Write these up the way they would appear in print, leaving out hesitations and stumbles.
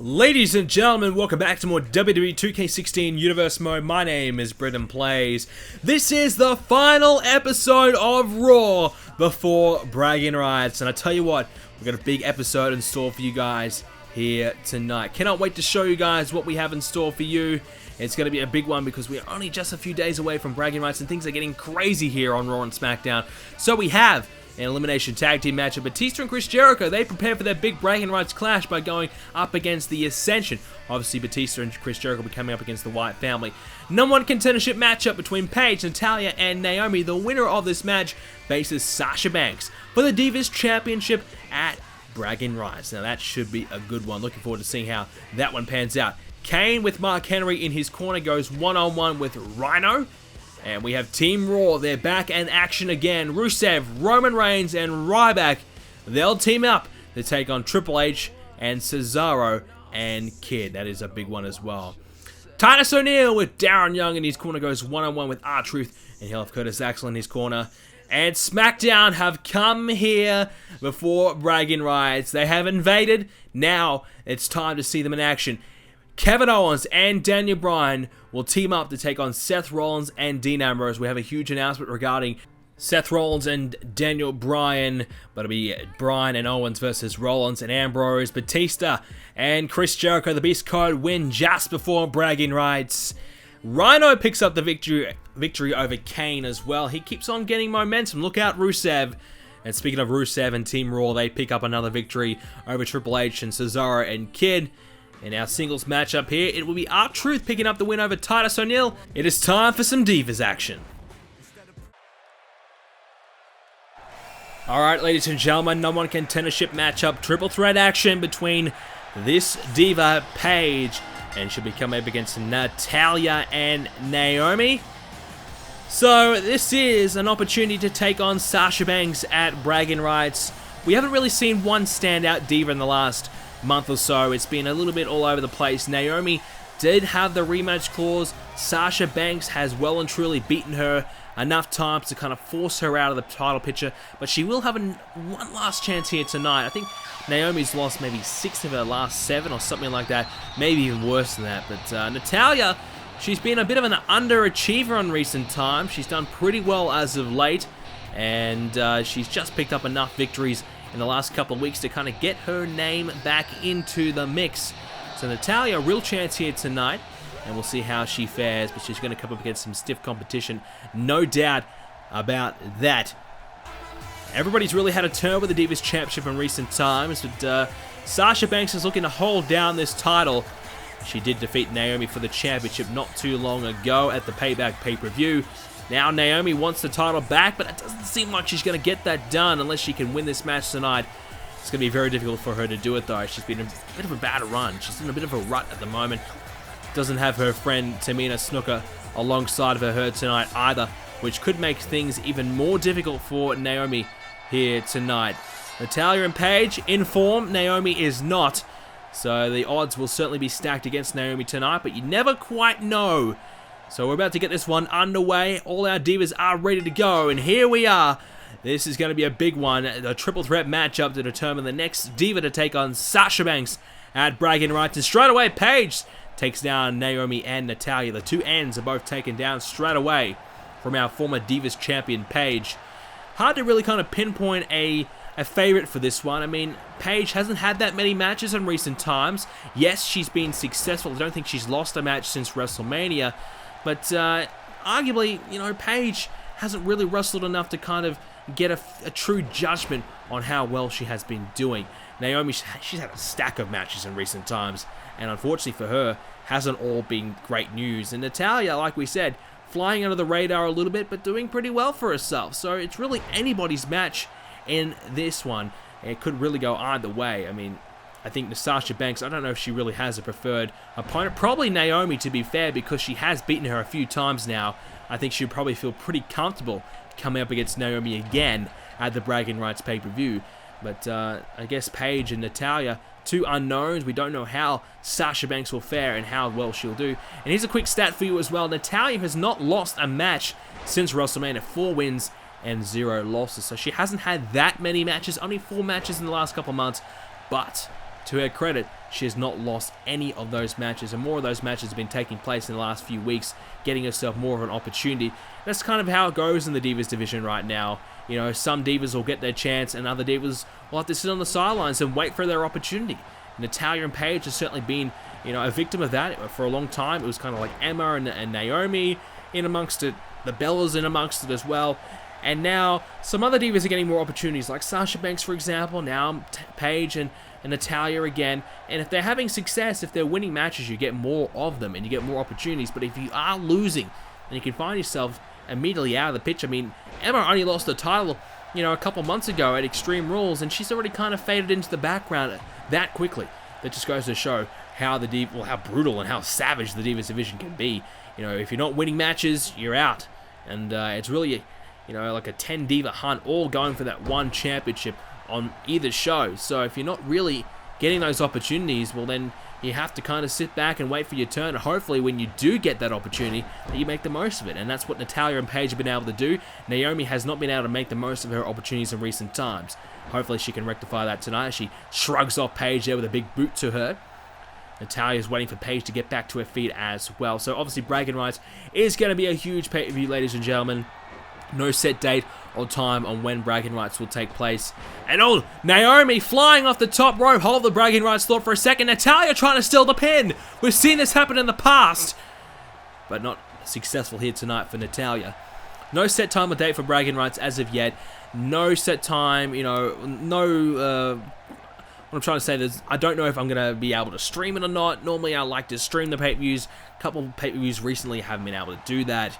Ladies and gentlemen, welcome back to more WWE 2k16 Universe Mode. My name is BrendenPlayz. This is the final episode of Raw before Bragging Rights. And I tell you what, we've got a big episode in store for you guys here tonight. Cannot wait to show you guys what we have in store for you. It's going to be a big one because we're only just a few days away from Bragging Rights and things are getting crazy here on Raw and Smackdown. So we have an elimination tag team match of Batista and Chris Jericho. They prepare for their big Bragging Rights clash by going up against the Ascension. Obviously, Batista and Chris Jericho will be coming up against the Wyatt family. #1 contendership matchup between Paige, Natalya, and Naomi. The winner of this match faces Sasha Banks for the Divas Championship at Bragging Rights. Now, that should be a good one. Looking forward to seeing how that one pans out. Kane with Mark Henry in his corner goes one-on-one with Rhino. And we have Team Raw, they're back in action again. Rusev, Roman Reigns, and Ryback, they'll team up to take on Triple H and Cesaro and Kid. That is a big one as well. Titus O'Neil with Darren Young in his corner goes one-on-one with R-Truth, and he'll have Curtis Axel in his corner. And SmackDown have come here before Bragging Rights. They have invaded. Now it's time to see them in action. Kevin Owens and Daniel Bryan will team up to take on Seth Rollins and Dean Ambrose. We have a huge announcement regarding Seth Rollins and Daniel Bryan, but it'll be Bryan and Owens versus Rollins and Ambrose. Batista and Chris Jericho, the Beast Code, win just before Bragging Rights. Rhino picks up the victory over Kane as well. He keeps on getting momentum. Look out, Rusev. And speaking of Rusev and Team Raw, they pick up another victory over Triple H and Cesaro and Kid. In our singles matchup here, it will be R-Truth picking up the win over Titus O'Neil. It is time for some Divas action. Alright, ladies and gentlemen, #1 contendership matchup, triple threat action between this Diva, Paige, and she'll be coming up against Natalya and Naomi. So, this is an opportunity to take on Sasha Banks at Bragging Rights. We haven't really seen one standout Diva in the last month or so. It's been a little bit all over the place. Naomi did have the rematch clause. Sasha Banks has well and truly beaten her enough times to kind of force her out of the title picture, but she will have one last chance here tonight. I think Naomi's lost maybe 6 of her last 7 or something like that, maybe even worse than that. But Natalya, she's been a bit of an underachiever in recent times. She's done pretty well as of late, and she's just picked up enough victories in the last couple of weeks to kind of get her name back into the mix. So Natalya, a real chance here tonight, and we'll see how she fares, but she's going to come up against some stiff competition, no doubt about that. Everybody's really had a turn with the Divas Championship in recent times, but Sasha Banks is looking to hold down this title. She did defeat Naomi for the championship not too long ago at the Payback pay-per-view. Now Naomi wants the title back, but it doesn't seem like she's going to get that done unless she can win this match tonight. It's going to be very difficult for her to do it, though. She's been in a bit of a bad run. She's in a bit of a rut at the moment. Doesn't have her friend Tamina Snuka alongside of her tonight either, which could make things even more difficult for Naomi here tonight. Natalya and Paige in form. Naomi is not. So the odds will certainly be stacked against Naomi tonight, but you never quite know. So we're about to get this one underway. All our Divas are ready to go, and here we are. This is going to be a big one, a triple threat matchup to determine the next Diva to take on Sasha Banks at Bragging Rights. And straight away, Paige takes down Naomi and Natalya. The two ends are both taken down straight away from our former Divas champion, Paige. Hard to really kind of pinpoint a favorite for this one. I mean, Paige hasn't had that many matches in recent times. Yes, she's been successful. I don't think she's lost a match since WrestleMania. But arguably, you know, Paige hasn't really wrestled enough to kind of get a true judgment on how well she has been doing. Naomi, she's had a stack of matches in recent times, and unfortunately for her, hasn't all been great news. And Natalya, like we said, flying under the radar a little bit, but doing pretty well for herself. So it's really anybody's match in this one. It could really go either way. I mean, I think Sasha Banks, I don't know if she really has a preferred opponent. Probably Naomi, to be fair, because she has beaten her a few times now. I think she'll probably feel pretty comfortable coming up against Naomi again at the Bragging Rights pay-per-view. But I guess Paige and Natalya, two unknowns. We don't know how Sasha Banks will fare and how well she'll do. And here's a quick stat for you as well. Natalya has not lost a match since WrestleMania. 4 wins and 0 losses. So she hasn't had that many matches. Only 4 matches in the last couple of months. But to her credit, she has not lost any of those matches, and more of those matches have been taking place in the last few weeks, getting herself more of an opportunity. That's kind of how it goes in the Divas division right now. You know, some Divas will get their chance, and other Divas will have to sit on the sidelines and wait for their opportunity. Natalya and Paige has certainly been, you know, a victim of that for a long time. It was kind of like Emma and Naomi in amongst it, the Bellas in amongst it as well. And now some other Divas are getting more opportunities, like Sasha Banks, for example. Now Paige and Natalya again. And if they're having success, if they're winning matches, you get more of them and you get more opportunities. But if you are losing, then you can find yourself immediately out of the picture. I mean, Emma only lost the title, you know, a couple months ago at Extreme Rules, and she's already kind of faded into the background that quickly. That just goes to show how how brutal and how savage the Divas division can be. You know, if you're not winning matches, you're out. And it's really, you know, like a 10 Diva hunt, all going for that one championship on either show. So if you're not really getting those opportunities, well then you have to kind of sit back and wait for your turn. And hopefully when you do get that opportunity, that you make the most of it. And that's what Natalya and Paige have been able to do. Naomi has not been able to make the most of her opportunities in recent times. Hopefully she can rectify that tonight. She shrugs off Paige there with a big boot to her. Natalya is waiting for Paige to get back to her feet as well. So obviously Bragging Rights is going to be a huge pay-per-view, ladies and gentlemen. No set date or time on when Bragging Rights will take place. And oh, Naomi flying off the top rope. Hold the Bragging Rights thought for a second. Natalya trying to steal the pin. We've seen this happen in the past, but not successful here tonight for Natalya. No set time or date for Bragging Rights as of yet. No set time, you know, no... what I'm trying to say is, I don't know if I'm going to be able to stream it or not. Normally I like to stream the pay-per-views. A couple of pay-per-views recently haven't been able to do that.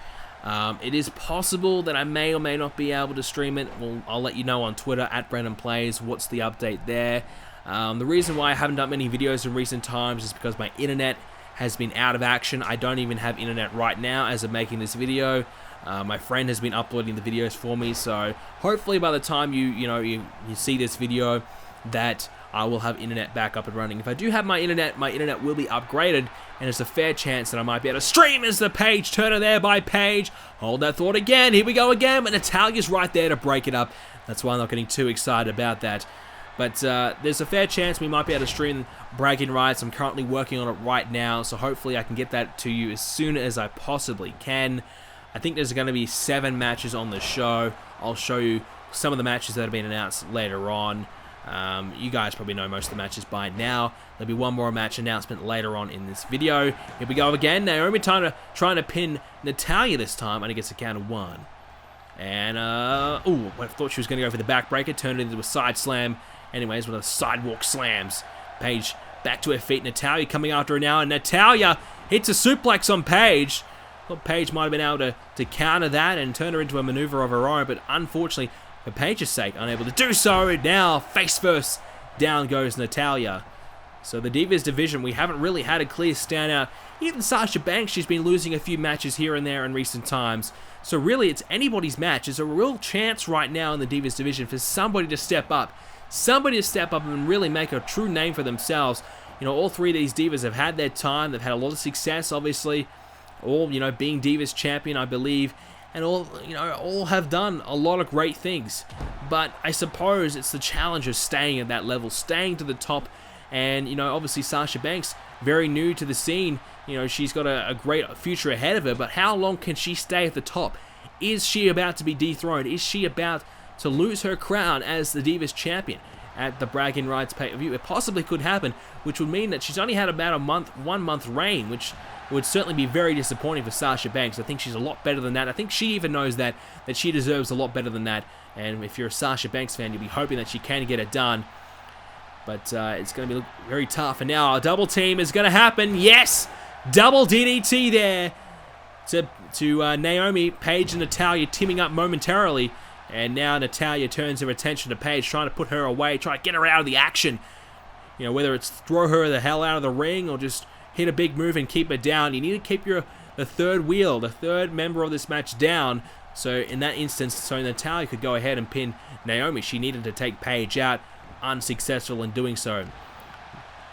It is possible that I may or may not be able to stream it. Well, I'll let you know on Twitter, @BrendenPlayz, what's the update there. The reason why I haven't done many videos in recent times is because my internet has been out of action. I don't even have internet right now as of making this video. My friend has been uploading the videos for me, so hopefully by the time you see this video, that I will have internet back up and running. If I do have my internet will be upgraded, and there's a fair chance that I might be able to stream as the Paige turner there by Paige. Hold that thought again. Here we go again, but Natalya's right there to break it up. That's why I'm not getting too excited about that. But there's a fair chance we might be able to stream Bragging Rights. I'm currently working on it right now, so hopefully I can get that to you as soon as I possibly can. I think there's going to be 7 matches on the show. I'll show you some of the matches that have been announced later on. You guys probably know most of the matches by now. There'll be one more match announcement later on in this video. Here we go again. Naomi trying to pin Natalya this time, and he gets a count of 1. And, ooh, I thought she was going to go for the backbreaker. Turned it into a side slam. Anyways, with a sidewalk slams. Paige back to her feet. Natalya coming after her now, and Natalya hits a suplex on Paige. Thought Paige might have been able to counter that and turn her into a maneuver of her own, but unfortunately, for Paige's sake, unable to do so. Now, face first, down goes Natalya. So the Divas division, we haven't really had a clear standout. Even Sasha Banks, she's been losing a few matches here and there in recent times. So really, it's anybody's match. There's a real chance right now in the Divas division for somebody to step up. Somebody to step up and really make a true name for themselves. You know, all 3 of these Divas have had their time. They've had a lot of success, obviously. All, you know, being Divas champion, I believe. And all have done a lot of great things. But I suppose it's the challenge of staying at that level, staying to the top. And, you know, obviously Sasha Banks, very new to the scene. You know, she's got a great future ahead of her. But how long can she stay at the top? Is she about to be dethroned? Is she about to lose her crown as the Divas champion at the Bragging Rights pay-per-view? It possibly could happen, which would mean that she's only had about a 1 month reign, which would certainly be very disappointing for Sasha Banks. I think she's a lot better than that. I think she even knows that she deserves a lot better than that. And if you're a Sasha Banks fan, you'll be hoping that she can get it done. But it's going to be very tough. And now a double team is going to happen. Yes! Double DDT there to Naomi, Paige, and Natalya teaming up momentarily. And now Natalya turns her attention to Paige, trying to put her away, trying to get her out of the action. You know, whether it's throw her the hell out of the ring or just hit a big move and keep her down. You need to keep the third wheel, the third member of this match down. So in that instance, so Natalya could go ahead and pin Naomi. She needed to take Paige out, unsuccessful in doing so.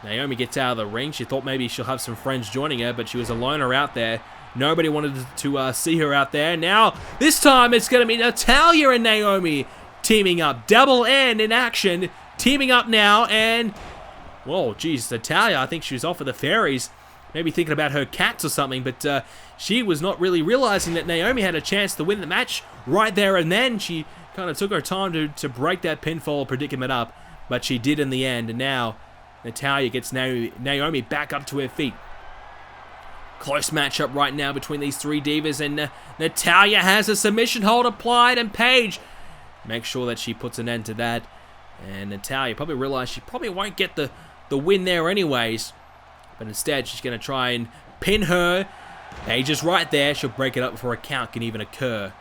Naomi gets out of the ring. She thought maybe she'll have some friends joining her, but she was a loner out there. Nobody wanted to see her out there. Now, this time it's going to be Natalya and Naomi teaming up. Double N in action. Teaming up now, and Whoa, geez, Natalya, I think she was off with the fairies. Maybe thinking about her cats or something, but she was not really realizing that Naomi had a chance to win the match right there and then. She kind of took her time to break that pinfall predicament up, but she did in the end, and now Natalya gets Naomi back up to her feet. Close matchup right now between these three divas, and Natalya has a submission hold applied, and Paige makes sure that she puts an end to that. And Natalya probably realized she probably won't get the win there anyways, but instead she's going to try and pin her. Paige is right there. She'll break it up before a count can even occur.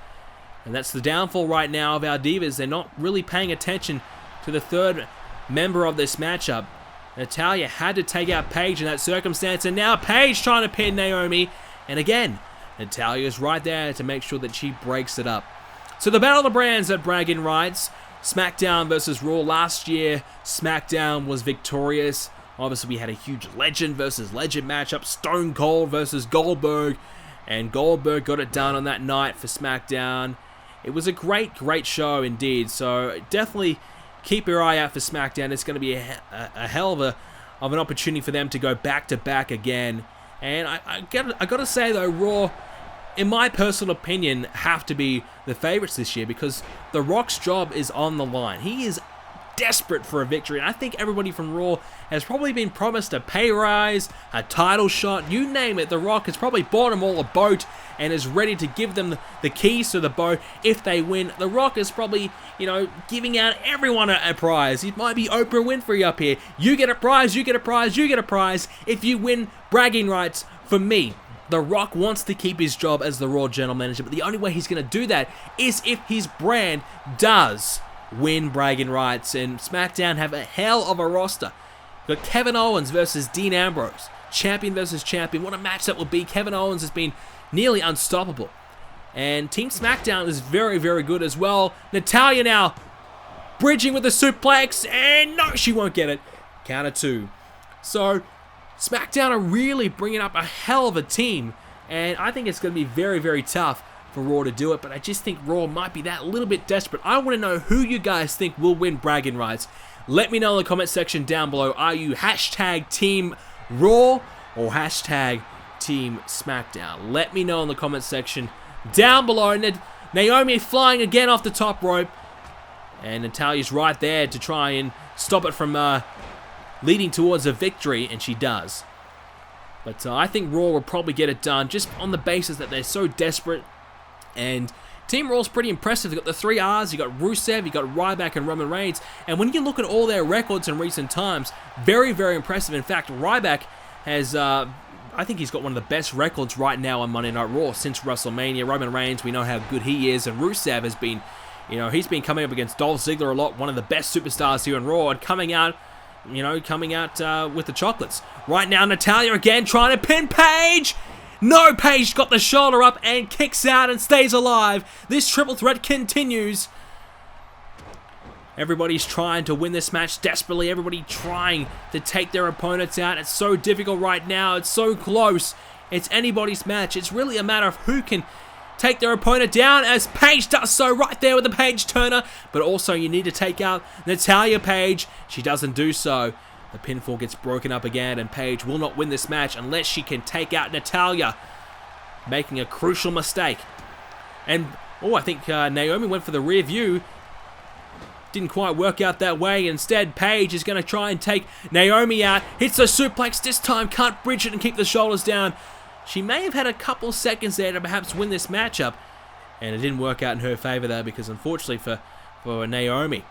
And that's the downfall right now of our divas. They're not really paying attention to the third member of this matchup. Natalya had to take out Paige in that circumstance, and now Paige trying to pin Naomi. And again, Natalya is right there to make sure that she breaks it up. So the Battle of the Brands at Bragging Rights. Smackdown versus Raw. Last year, Smackdown was victorious. Obviously, we had a huge legend versus legend matchup. Stone Cold versus Goldberg. And Goldberg got it done on that night for Smackdown. It was a great, great show indeed. So definitely keep your eye out for Smackdown. It's going to be a hell of an opportunity for them to go back-to-back again. And I got to say, though, Raw, in my personal opinion, have to be the favorites this year because The Rock's job is on the line. He is desperate for a victory, and I think everybody from Raw has probably been promised a pay rise, a title shot, you name it. The Rock has probably bought them all a boat and is ready to give them the keys to the boat if they win. The Rock is probably, giving out everyone a prize. It might be Oprah Winfrey up here. You get a prize, you get a prize, you get a prize if you win bragging rights for me. The Rock wants to keep his job as the Raw General Manager, but the only way he's going to do that is if his brand does win bragging rights, and SmackDown have a hell of a roster. You've got Kevin Owens versus Dean Ambrose. Champion versus champion. What a match that would be. Kevin Owens has been nearly unstoppable. And Team SmackDown is very, very good as well. Natalya now bridging with the suplex, and no, she won't get it. Count of two. So SmackDown are really bringing up a hell of a team, and I think it's going to be very, very tough for Raw to do it, but I just think Raw might be that little bit desperate. I want to know who you guys think will win bragging rights. Let me know in the comment section down below. Are you hashtag Team Raw or hashtag Team SmackDown? Let me know in the comment section down below. Naomi flying again off the top rope, and Natalya's right there to try and stop it from leading towards a victory, and she does. But I think Raw will probably get it done just on the basis that they're so desperate. And Team Raw's pretty impressive. They've got the 3 R's, you've got Rusev, you've got Ryback and Roman Reigns. And when you look at all their records in recent times, very, very impressive. In fact, Ryback has, I think he's got one of the best records right now on Monday Night Raw since WrestleMania. Roman Reigns, we know how good he is. And Rusev has been, he's been coming up against Dolph Ziggler a lot, one of the best superstars here in Raw, and coming out with the chocolates. Right now, Natalya again trying to pin Paige. No, Paige got the shoulder up and kicks out and stays alive. This triple threat continues. Everybody's trying to win this match desperately. Everybody trying to take their opponents out. It's so difficult right now. It's so close. It's anybody's match. It's really a matter of who can take their opponent down, as Paige does so right there with the Paige Turner. But also you need to take out Natalya Paige. She doesn't do so. The pinfall gets broken up again, and Paige will not win this match unless she can take out Natalya, making a crucial mistake. And, I think Naomi went for the rear view. Didn't quite work out that way. Instead, Paige is going to try and take Naomi out. Hits the suplex this time, can't bridge it and keep the shoulders down. She may have had a couple seconds there to perhaps win this matchup, and it didn't work out in her favor there, because unfortunately for Naomi,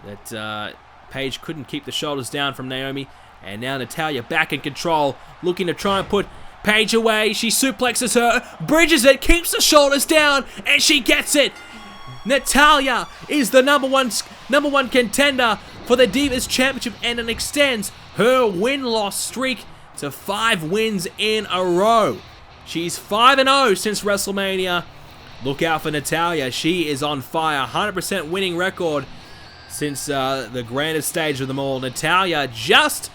that Paige couldn't keep the shoulders down from Naomi, and now Natalya back in control, looking to try and put Paige away. She suplexes her, bridges it, keeps the shoulders down, and she gets it. Natalya is the number one contender for the Divas Championship, and it extends her win-loss streak to 5 wins in a row. She's 5-0 since WrestleMania. Look out for Natalya. She is on fire. 100% winning record since the grandest stage of them all. Natalya just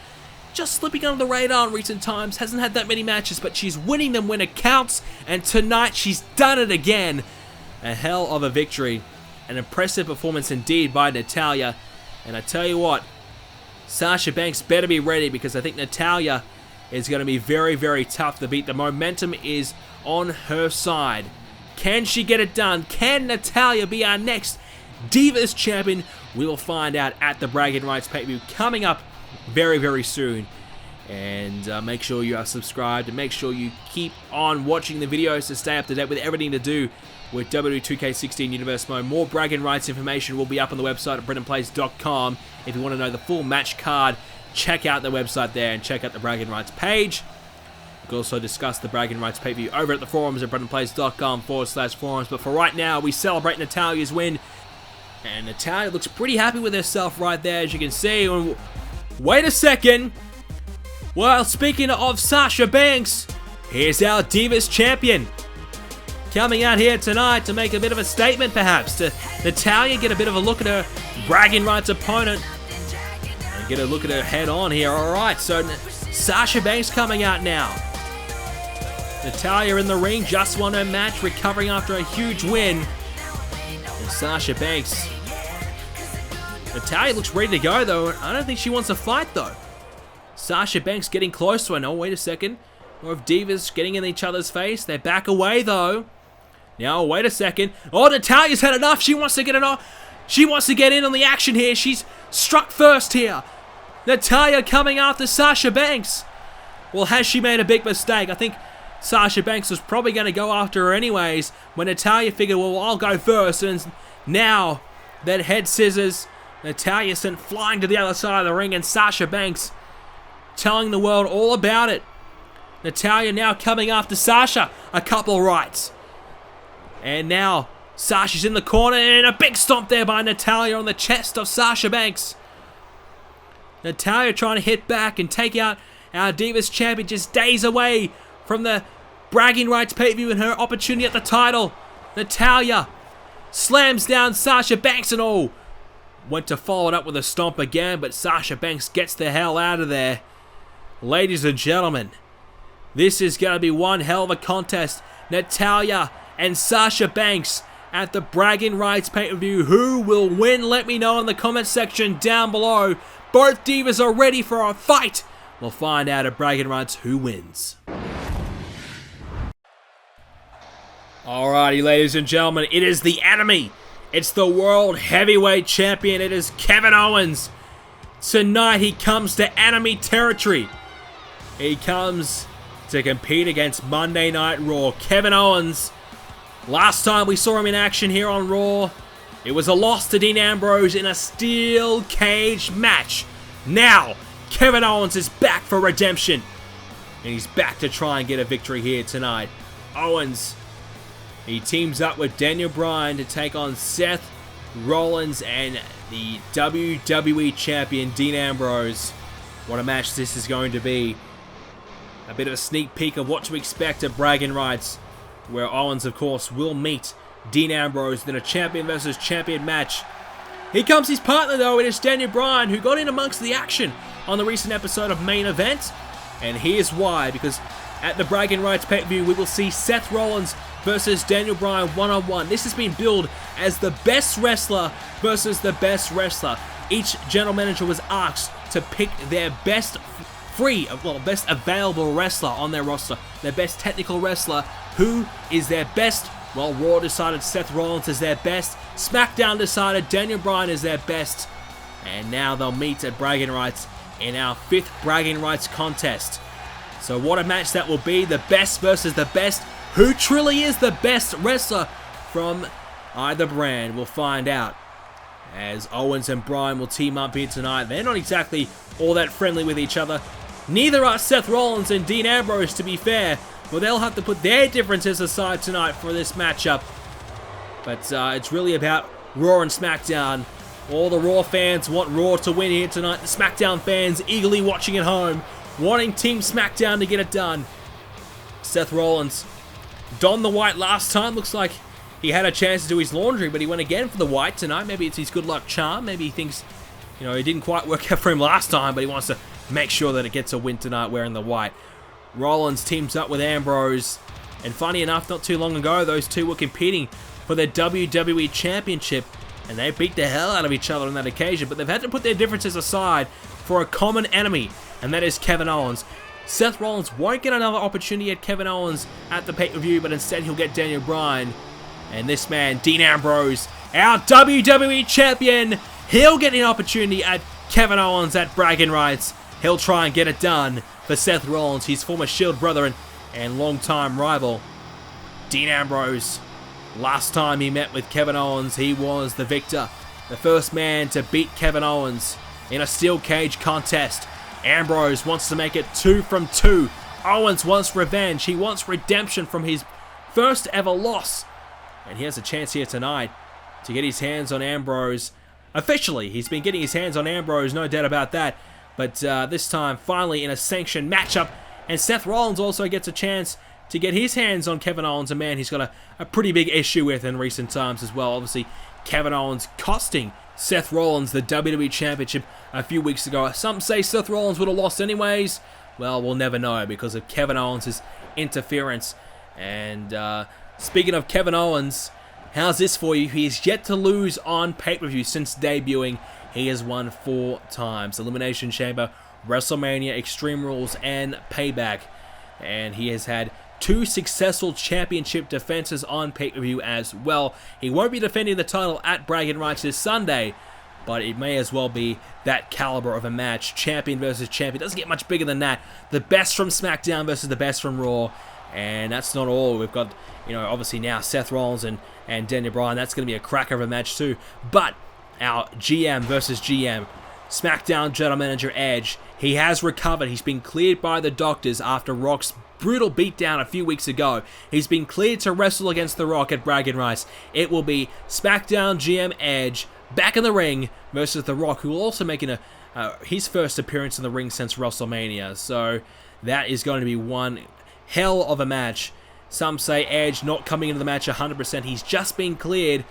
slipping under the radar in recent times. Hasn't had that many matches, but she's winning them when it counts. And tonight she's done it again. A hell of a victory. An impressive performance indeed by Natalya. And I tell you what, Sasha Banks better be ready, because I think Natalya is going to be very, very tough to beat. The momentum is on her side. Can she get it done? Can Natalya be our next Divas champion? We will find out at the Bragging Rights pay-per-view coming up very, very soon. And make sure you are subscribed, and make sure you keep on watching the videos to stay up to date with everything to do with WWE 2k16 Universe Mode. More Bragging Rights information will be up on the website at BrendenPlayz.com. If you want to know the full match card, check out the website there and check out the Bragging Rights page. We can also discuss the Bragging Rights pay-per-view over at the forums at BrendenPlayz.com/forums. But for right now, we celebrate Natalya's win. And Natalya looks pretty happy with herself right there, as you can see. And wait a second. Well, speaking of Sasha Banks, here's our Divas champion. Coming out here tonight to make a bit of a statement, perhaps, to Natalya, get a bit of a look at her Bragging Rights opponent. And get a look at her head on here. Alright, so Sasha Banks coming out now. Natalya in the ring, just won her match, recovering after a huge win. And Sasha Banks. Natalya looks ready to go, though. I don't think she wants to fight, though. Sasha Banks getting close to her. No, wait a second. More of Divas getting in each other's face. They back away, though. Now, wait a second. Oh, Natalya's had enough. She wants to get it off. She wants to get in on the action here. She's struck first here. Natalya coming after Sasha Banks. Well, has she made a big mistake? I think Sasha Banks was probably going to go after her anyways, when Natalya figured, well, I'll go first. And now, that head scissors, Natalya sent flying to the other side of the ring, and Sasha Banks telling the world all about it. Natalya now coming after Sasha. A couple rights. And now, Sasha's in the corner, and a big stomp there by Natalya on the chest of Sasha Banks. Natalya trying to hit back and take out our Divas champion, just days away from the Bragging Rights pay-per-view and her opportunity at the title. Natalya slams down Sasha Banks and all. Went to follow it up with a stomp again, but Sasha Banks gets the hell out of there. Ladies and gentlemen, this is going to be one hell of a contest. Natalya and Sasha Banks at the Bragging Rights pay-per-view. Who will win? Let me know in the comment section down below. Both Divas are ready for a fight. We'll find out at Bragging Rights who wins. Alrighty, ladies and gentlemen, it is the enemy. It's the World Heavyweight Champion. It is Kevin Owens. Tonight he comes to enemy territory. He comes to compete against Monday Night Raw. Kevin Owens. Last time we saw him in action here on Raw, it was a loss to Dean Ambrose in a steel cage match. Now, Kevin Owens is back for redemption. And he's back to try and get a victory here tonight. Owens, he teams up with Bryan to take on Seth Rollins and the WWE Champion Dean Ambrose. What a match this is going to be. A bit of a sneak peek of what to expect at Bragging Rights, where Owens, of course, will meet Dean Ambrose in a champion versus champion match. Here comes his partner, though. It is Bryan, who got in amongst the action on the recent episode of Main Event. And here's why, because at the Bragging Rights pay-per-view, we will see Seth Rollins versus Bryan one-on-one. This has been billed as the best wrestler versus the best wrestler. Each general manager was asked to pick their best best available wrestler on their roster, their best technical wrestler. Who is their best? Well, Raw decided Seth Rollins is their best. Smackdown decided Bryan is their best. And now they'll meet at Bragging Rights in our 5th Bragging Rights contest. So what a match that will be. The best versus the best. Who truly is the best wrestler from either brand? We'll find out, as Owens and Bryan will team up here tonight. They're not exactly all that friendly with each other. Neither are Seth Rollins and Dean Ambrose, to be fair. Well, they'll have to put their differences aside tonight for this matchup. But it's really about Raw and Smackdown. All the Raw fans want Raw to win here tonight. The Smackdown fans eagerly watching at home, wanting Team Smackdown to get it done. Seth Rollins donned the white last time. Looks like he had a chance to do his laundry, but he went again for the white tonight. Maybe it's his good luck charm. Maybe he thinks, it didn't quite work out for him last time, but he wants to make sure that it gets a win tonight wearing the white. Rollins teams up with Ambrose. And funny enough, not too long ago, those two were competing for the WWE Championship. And they beat the hell out of each other on that occasion. But they've had to put their differences aside for a common enemy, and that is Kevin Owens. Seth Rollins won't get another opportunity at Kevin Owens at the pay-per-view, but instead he'll get Daniel Bryan. And this man, Dean Ambrose, our WWE Champion, he'll get an opportunity at Kevin Owens at bragging rights. He'll try and get it done for Seth Rollins, his former Shield brother and longtime rival. Dean Ambrose, last time he met with Kevin Owens, he was the victor. The first man to beat Kevin Owens in a steel cage contest. Ambrose wants to make it 2 from 2. Owens wants revenge. He wants redemption from his first ever loss. And he has a chance here tonight to get his hands on Ambrose. Officially, he's been getting his hands on Ambrose, no doubt about that. But this time, finally, in a sanctioned matchup. And Seth Rollins also gets a chance to get his hands on Kevin Owens, a man he's got a pretty big issue with in recent times as well. Obviously, Kevin Owens costing Seth Rollins the WWE Championship a few weeks ago. Some say Seth Rollins would have lost anyways. Well, we'll never know because of Kevin Owens' interference. And speaking of Kevin Owens, how's this for you? He is yet to lose on pay-per-view since debuting. He has won 4 times. Elimination Chamber, WrestleMania, Extreme Rules, and Payback. And he has had 2 successful championship defenses on pay-per-view as well. He won't be defending the title at Bragging Rights this Sunday, but it may as well be that caliber of a match. Champion versus champion. Doesn't get much bigger than that. The best from Smackdown versus the best from Raw. And that's not all. We've got, obviously now Seth Rollins and Daniel Bryan. That's going to be a cracker of a match too. But our GM versus GM, SmackDown General Manager Edge, he has recovered. He's been cleared by the doctors after Rock's brutal beatdown a few weeks ago. He's been cleared to wrestle against The Rock at Bragging Rights. It will be SmackDown GM Edge back in the ring versus The Rock, who will also making his first appearance in the ring since WrestleMania. So that is going to be one hell of a match. Some say Edge not coming into the match 100%. He's just been cleared.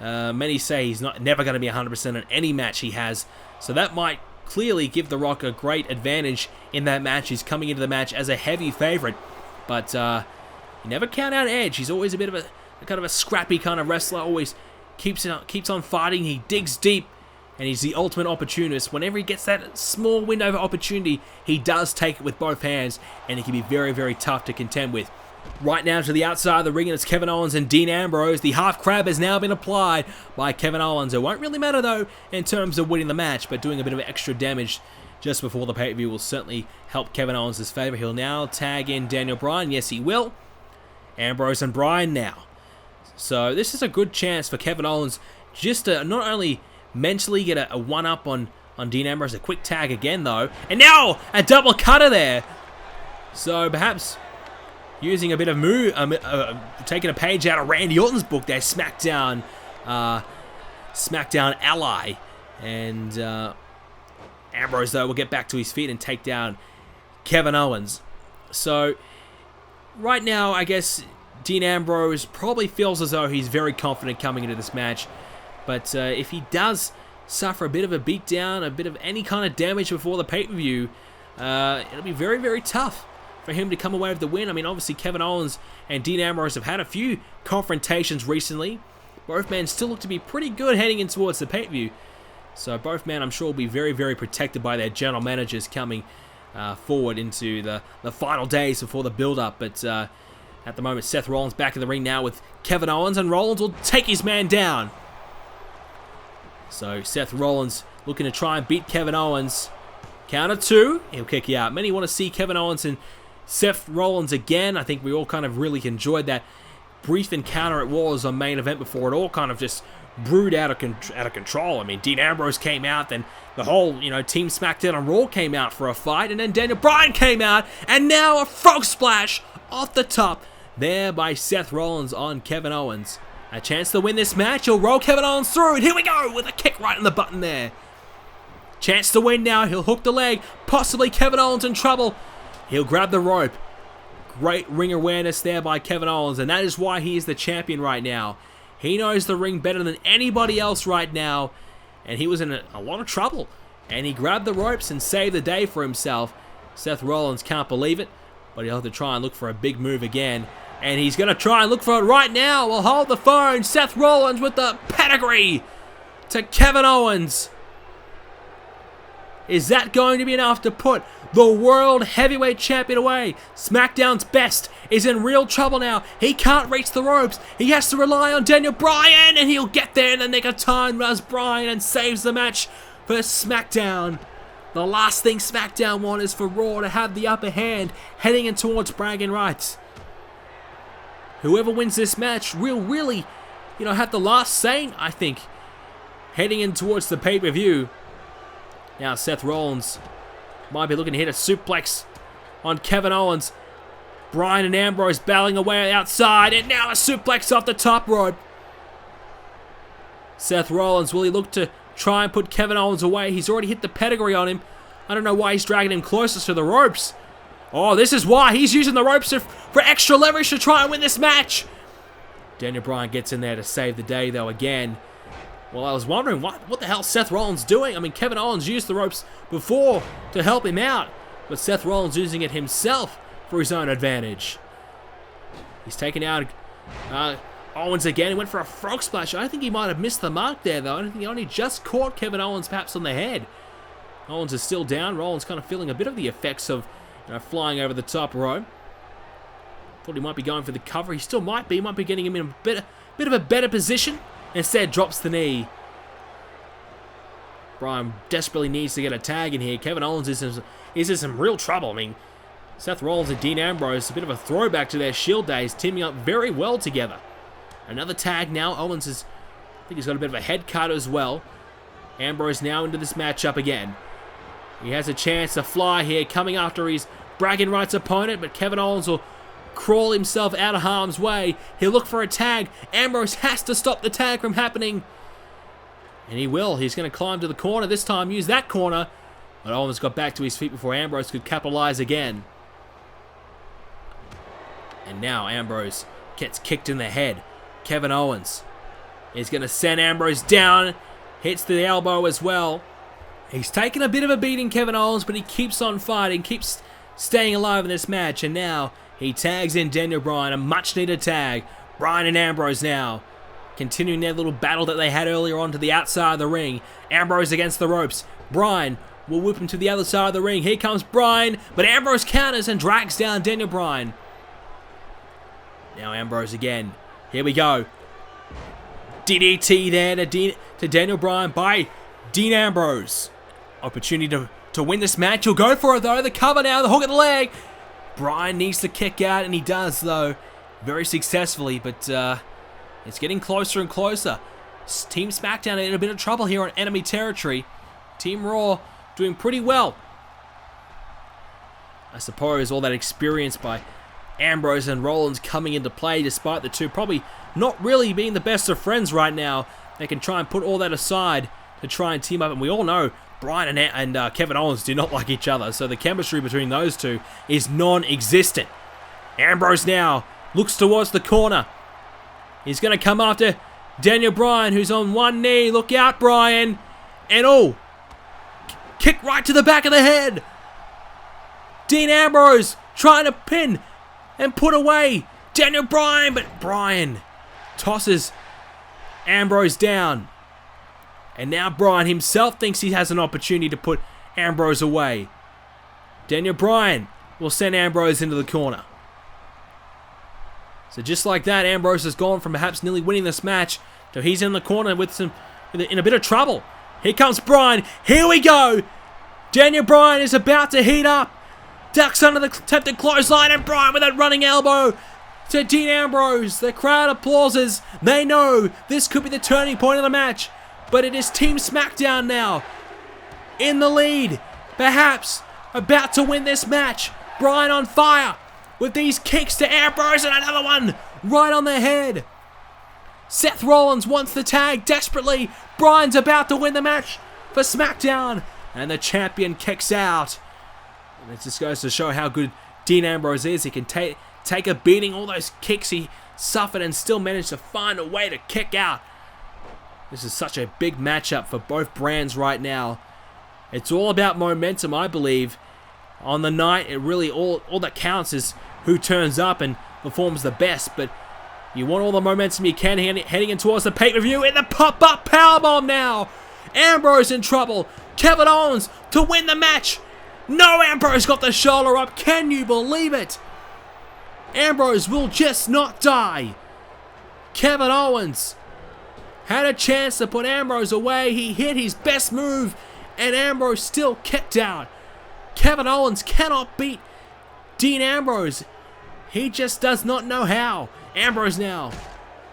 Many say he's never going to be 100% in any match he has. So that might clearly give The Rock a great advantage in that match. He's coming into the match as a heavy favorite. But you never count out Edge. He's always a bit of a kind of a scrappy kind of wrestler. Always keeps on fighting. He digs deep. And he's the ultimate opportunist. Whenever he gets that small window of opportunity, he does take it with both hands. And he can be very, very tough to contend with. Right now to the outside of the ring, and it's Kevin Owens and Dean Ambrose. The half crab has now been applied by Kevin Owens. It won't really matter, though, in terms of winning the match, but doing a bit of extra damage just before the pay-per-view will certainly help Kevin Owens' favor. He'll now tag in Daniel Bryan. Yes, he will. Ambrose and Bryan now. So this is a good chance for Kevin Owens just to not only mentally get a one-up on Dean Ambrose, a quick tag again, though. And now a double cutter there. So perhaps using a bit of move, taking a page out of Randy Orton's book there, SmackDown ally. And Ambrose, though, will get back to his feet and take down Kevin Owens. So right now, I guess Dean Ambrose probably feels as though he's very confident coming into this match. But if he does suffer a bit of a beatdown, a bit of any kind of damage before the pay-per-view, it'll be very, very tough for him to come away with the win. I mean, obviously, Kevin Owens and Dean Ambrose have had a few confrontations recently. Both men still look to be pretty good heading in towards the pay-per-view. So both men, I'm sure, will be very, very protected by their general managers coming forward into the final days before the build-up. But at the moment, Seth Rollins back in the ring now with Kevin Owens, and Rollins will take his man down. So Seth Rollins looking to try and beat Kevin Owens. Counter 2, he'll kick you out. Many want to see Kevin Owens and Seth Rollins again. I think we all kind of really enjoyed that brief encounter it was on Main Event before it all kind of just brewed out of control. I mean, Dean Ambrose came out, then the whole, Team SmackDown and Raw came out for a fight, and then Daniel Bryan came out, and now a frog splash off the top there by Seth Rollins on Kevin Owens. A chance to win this match. He'll roll Kevin Owens through, and here we go with a kick right in the button there. Chance to win now. He'll hook the leg. Possibly Kevin Owens in trouble. He'll grab the rope. Great ring awareness there by Kevin Owens, and that is why he is the champion right now. He knows the ring better than anybody else right now, and he was in a lot of trouble. And he grabbed the ropes and saved the day for himself. Seth Rollins can't believe it, but he'll have to try and look for a big move again. And he's going to try and look for it right now. We'll hold the phone. Seth Rollins with the pedigree to Kevin Owens. Is that going to be enough to put the World Heavyweight Champion away? SmackDown's best is in real trouble now. He can't reach the ropes. He has to rely on Daniel Bryan, and he'll get there in the nick of time as Bryan and saves the match for SmackDown. The last thing SmackDown want is for Raw to have the upper hand heading in towards bragging rights. Whoever wins this match will really, have the last say, I think, heading in towards the pay-per-view. Now Seth Rollins might be looking to hit a suplex on Kevin Owens. Bryan and Ambrose battling away outside, and now a suplex off the top rope. Seth Rollins, will he look to try and put Kevin Owens away? He's already hit the pedigree on him. I don't know why he's dragging him closest to the ropes. Oh, this is why he's using the ropes for extra leverage to try and win this match. Daniel Bryan gets in there to save the day, though, again. Well, I was wondering, what the hell Seth Rollins doing? I mean, Kevin Owens used the ropes before to help him out, but Seth Rollins using it himself for his own advantage. He's taken out Owens again. He went for a frog splash. I think he might have missed the mark there, though. I think he only just caught Kevin Owens perhaps on the head. Owens is still down. Rollins kind of feeling a bit of the effects of flying over the top rope. Thought he might be going for the cover. He still might be. Might be getting him in a bit of a better position. Instead, drops the knee. Bryan desperately needs to get a tag in here. Kevin Owens is in some real trouble. I mean, Seth Rollins and Dean Ambrose, a bit of a throwback to their Shield days, teaming up very well together. Another tag now. Owens is, I think he's got a bit of a head cut as well. Ambrose now into this matchup again. He has a chance to fly here, coming after his bragging rights opponent, but Kevin Owens will crawl himself out of harm's way. He'll look for a tag. Ambrose has to stop the tag from happening. And he will. He's going to climb to the corner this time, use that corner. But Owens got back to his feet before Ambrose could capitalize again. And now Ambrose gets kicked in the head. Kevin Owens is going to send Ambrose down. Hits the elbow as well. He's taken a bit of a beating, Kevin Owens, but he keeps on fighting, keeps staying alive in this match. And now he tags in Daniel Bryan, a much-needed tag. Bryan and Ambrose now continuing their little battle that they had earlier on to the outside of the ring. Ambrose against the ropes. Bryan will whip him to the other side of the ring. Here comes Bryan, but Ambrose counters and drags down Daniel Bryan. Now Ambrose again. Here we go. DDT there to Daniel Bryan by Dean Ambrose. Opportunity to win this match. He'll go for it, though. The cover now, the hook at the leg. Bryan needs to kick out, and he does, though, very successfully, but it's getting closer and closer. Team SmackDown in a bit of trouble here on enemy territory. Team Raw doing pretty well. I suppose all that experience by Ambrose and Rollins coming into play, despite the two probably not really being the best of friends right now. They can try and put all that aside to try and team up, and we all know Bryan and Kevin Owens do not like each other, so the chemistry between those two is non-existent. Ambrose now looks towards the corner. He's going to come after Daniel Bryan, who's on one knee. Look out, Bryan. And kick right to the back of the head. Dean Ambrose trying to pin and put away Daniel Bryan, but Bryan tosses Ambrose down. And now Bryan himself thinks he has an opportunity to put Ambrose away. Daniel Bryan will send Ambrose into the corner. So just like that, Ambrose has gone from perhaps nearly winning this match to he's in the corner in a bit of trouble. Here comes Bryan. Here we go. Daniel Bryan is about to heat up. Ducks under the attempted clothesline, and Bryan with that running elbow to Dean Ambrose. The crowd applauses. They know this could be the turning point of the match. But it is Team SmackDown now in the lead, perhaps about to win this match. Bryan on fire with these kicks to Ambrose, and another one right on the head. Seth Rollins wants the tag desperately. Bryan's about to win the match for SmackDown, and the champion kicks out. And it just goes to show how good Dean Ambrose is. He can take a beating, all those kicks he suffered, and still manage to find a way to kick out. This is such a big matchup for both brands right now. It's all about momentum, I believe. On the night, it really all that counts is who turns up and performs the best. But you want all the momentum you can heading in towards the pay-per-view. And the pop-up powerbomb now. Ambrose in trouble. Kevin Owens to win the match. No, Ambrose got the shoulder up. Can you believe it? Ambrose will just not die. Kevin Owens had a chance to put Ambrose away. He hit his best move, and Ambrose still kicked out. Kevin Owens cannot beat Dean Ambrose. He just does not know how. Ambrose now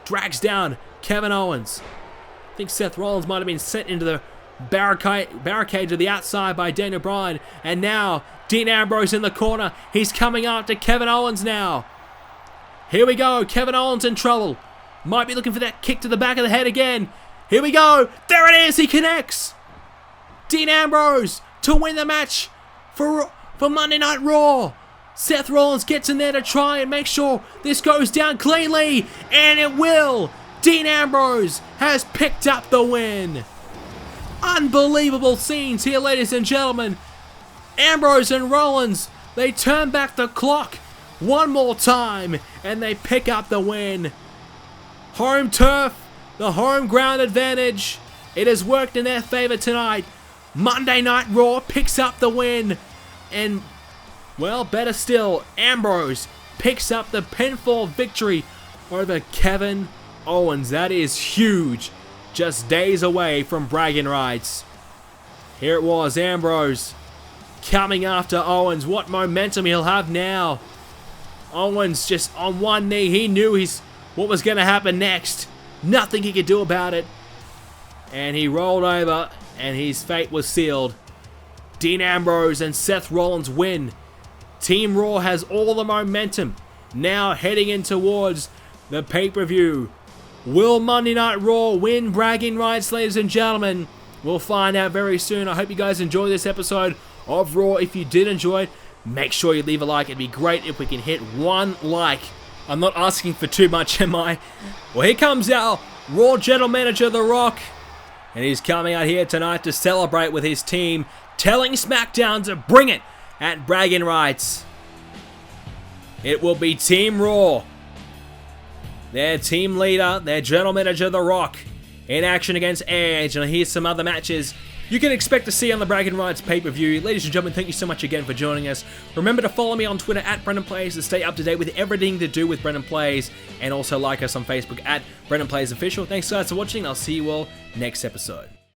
drags down Kevin Owens. I think Seth Rollins might have been sent into the barricade to the outside by Daniel Bryan. And now Dean Ambrose in the corner. He's coming after Kevin Owens now. Here we go. Kevin Owens in trouble. Might be looking for that kick to the back of the head again. Here we go. There it is. He connects. Dean Ambrose to win the match for Monday Night Raw. Seth Rollins gets in there to try and make sure this goes down cleanly. And it will. Dean Ambrose has picked up the win. Unbelievable scenes here, ladies and gentlemen. Ambrose and Rollins, they turn back the clock one more time and they pick up the win. Home turf, the home ground advantage. It has worked in their favor tonight. Monday Night Raw picks up the win. And, well, better still, Ambrose picks up the pinfall victory over Kevin Owens. That is huge. Just days away from bragging rights. Here it was, Ambrose coming after Owens. What momentum he'll have now. Owens just on one knee. He knew what was going to happen next. Nothing he could do about it. And he rolled over and his fate was sealed. Dean Ambrose and Seth Rollins win. Team Raw has all the momentum now heading in towards the pay-per-view. Will Monday Night Raw win bragging rights, ladies and gentlemen? We'll find out very soon. I hope you guys enjoyed this episode of Raw. If you did enjoy it, make sure you leave a like. It'd be great if we can hit 1 like. I'm not asking for too much, am I? Well, here comes our Raw General Manager, The Rock. And he's coming out here tonight to celebrate with his team, telling Smackdown to bring it at bragging rights. It will be Team Raw. Their team leader, their general manager, The Rock, in action against Edge. And here's some other matches you can expect to see on the Bragging Rights pay-per-view. Ladies and gentlemen, thank you so much again for joining us. Remember to follow me on Twitter at BrendenPlayz to stay up to date with everything to do with BrendenPlayz. And also like us on Facebook at BrendenPlayz Official. Thanks guys for watching. I'll see you all next episode.